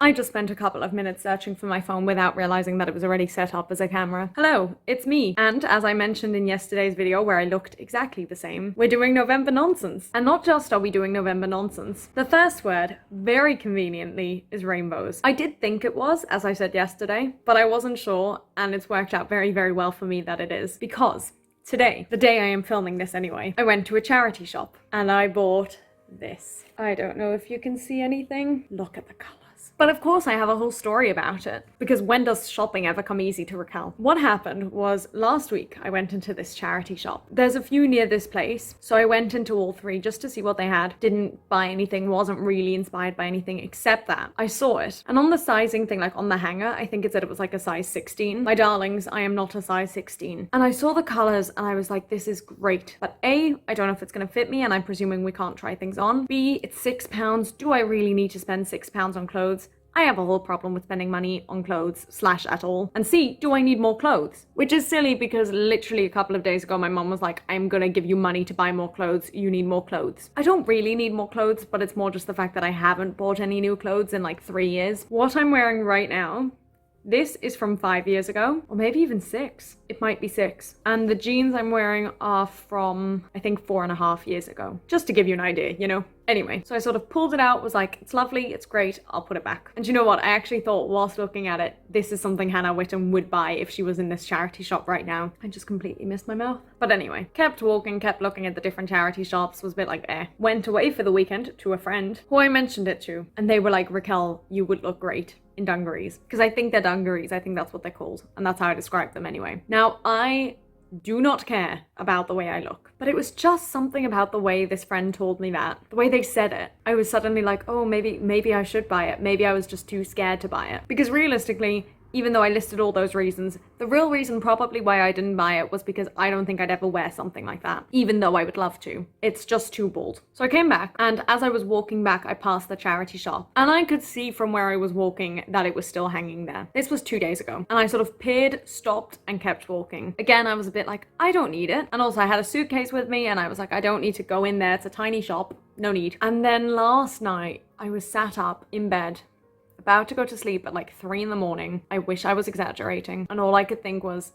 I just spent a couple of minutes searching for my phone without realizing that it was already set up as a camera. Hello, it's me. And as I mentioned in yesterday's video where I looked exactly the same, we're doing November nonsense. And not just are we doing November nonsense, the first word, very conveniently, is rainbows. I did think it was, as I said yesterday, but I wasn't sure, and it's worked out very, very well for me that it is, because today, the day I am filming this anyway, I went to a charity shop and I bought this. I don't know if you can see anything. Look at the colors. But of course I have a whole story about it, because when does shopping ever come easy to Raquel? What happened was last week I went into this charity shop. There's a few near this place, so I went into all three just to see what they had. Didn't buy anything, wasn't really inspired by anything except that I saw it. And on the sizing thing, like on the hanger, I think it said it was like a size 16. My darlings, I am not a size 16. And I saw the colors and I was like, this is great. But A, I don't know if it's gonna fit me and I'm presuming we can't try things on. B, it's £6. Do I really need to spend £6 on clothes? I have a whole problem with spending money on clothes / at all. And C, do I need more clothes? Which is silly because literally a couple of days ago my mom was like, I'm gonna give you money to buy more clothes, you need more clothes. I don't really need more clothes, but it's more just the fact that I haven't bought any new clothes in like 3 years. What I'm wearing right now, this is from 5 years ago, or maybe even 6. It might be 6. And the jeans I'm wearing are from, I think, 4.5 years ago. Just to give you an idea, you know? Anyway, so I sort of pulled it out, was like, it's lovely, it's great, I'll put it back. And you know what? I actually thought whilst looking at it, this is something Hannah Witten would buy if she was in this charity shop right now. I just completely missed my mouth. But anyway, kept walking, kept looking at the different charity shops, was a bit like, eh. Went away for the weekend to a friend who I mentioned it to. And they were like, Raquel, you would look great in dungarees. Because I think they're dungarees, I think that's what they're called. And that's how I describe them anyway. Now, I do not care about the way I look, but it was just something about the way this friend told me that, the way they said it. I was suddenly like, oh, maybe I should buy it. Maybe I was just too scared to buy it. Because realistically, even though I listed all those reasons, the real reason probably why I didn't buy it was because I don't think I'd ever wear something like that, even though I would love to. It's just too bold. So I came back, and as I was walking back, I passed the charity shop, and I could see from where I was walking that it was still hanging there. This was 2 days ago, and I sort of peered, stopped, and kept walking. Again, I was a bit like, I don't need it. And also I had a suitcase with me, and I was like, I don't need to go in there. It's a tiny shop. No need. And then last night, I was sat up in bed, about to go to sleep at like 3 in the morning. I wish I was exaggerating. And all I could think was,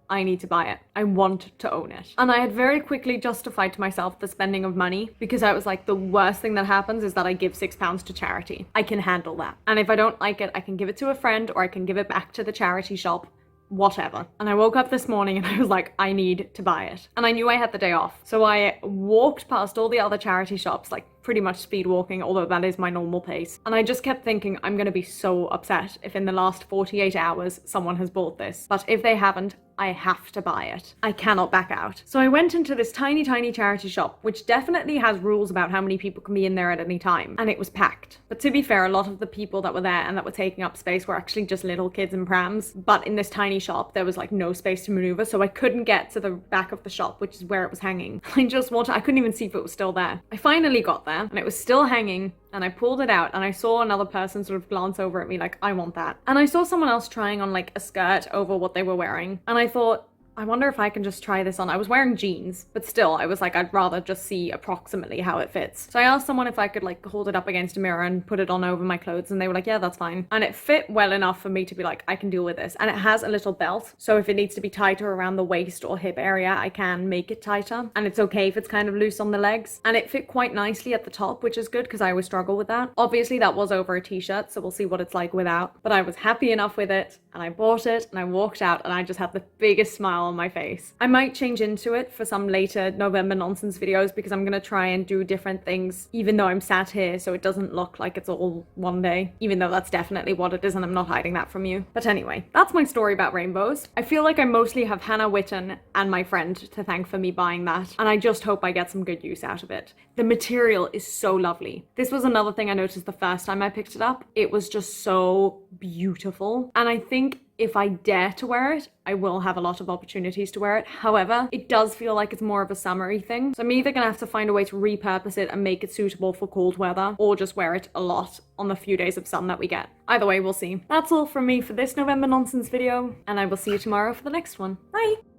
I need to buy it. I want to own it. And I had very quickly justified to myself the spending of money because I was like, the worst thing that happens is that I give £6 to charity. I can handle that. And if I don't like it, I can give it to a friend or I can give it back to the charity shop. Whatever. And I woke up this morning and I was like, I need to buy it. And I knew I had the day off. So I walked past all the other charity shops, like pretty much speed walking, although that is my normal pace. And I just kept thinking, I'm gonna be so upset if in the last 48 hours someone has bought this. But if they haven't, I have to buy it. I cannot back out. So I went into this tiny, tiny charity shop, which definitely has rules about how many people can be in there at any time. And it was packed. But to be fair, a lot of the people that were there and that were taking up space were actually just little kids in prams. But in this tiny shop, there was like no space to maneuver. So I couldn't get to the back of the shop, which is where it was hanging. I couldn't even see if it was still there. I finally got there and it was still hanging. And I pulled it out and I saw another person sort of glance over at me like, I want that. And I saw someone else trying on like a skirt over what they were wearing. And I thought, I wonder if I can just try this on. I was wearing jeans, but still, I was like, I'd rather just see approximately how it fits. So I asked someone if I could like hold it up against a mirror and put it on over my clothes, and they were like, yeah, that's fine. And it fit well enough for me to be like, I can deal with this. And it has a little belt, so if it needs to be tighter around the waist or hip area, I can make it tighter. And it's okay if it's kind of loose on the legs. And it fit quite nicely at the top, which is good because I always struggle with that. Obviously, that was over a t-shirt, so we'll see what it's like without. But I was happy enough with it, and I bought it, and I walked out, and I just had the biggest smile on my face. I might change into it for some later November nonsense videos because I'm gonna try and do different things even though I'm sat here, so it doesn't look like it's all one day, even though that's definitely what it is and I'm not hiding that from you. But anyway, that's my story about rainbows. I feel like I mostly have Hannah Witten and my friend to thank for me buying that, and I just hope I get some good use out of it. The material is so lovely. This was another thing I noticed the first time I picked it up. It was just so beautiful, and I think if I dare to wear it, I will have a lot of opportunities to wear it. However, it does feel like it's more of a summery thing. So I'm either gonna have to find a way to repurpose it and make it suitable for cold weather, or just wear it a lot on the few days of sun that we get. Either way, we'll see. That's all from me for this November nonsense video, and I will see you tomorrow for the next one. Bye!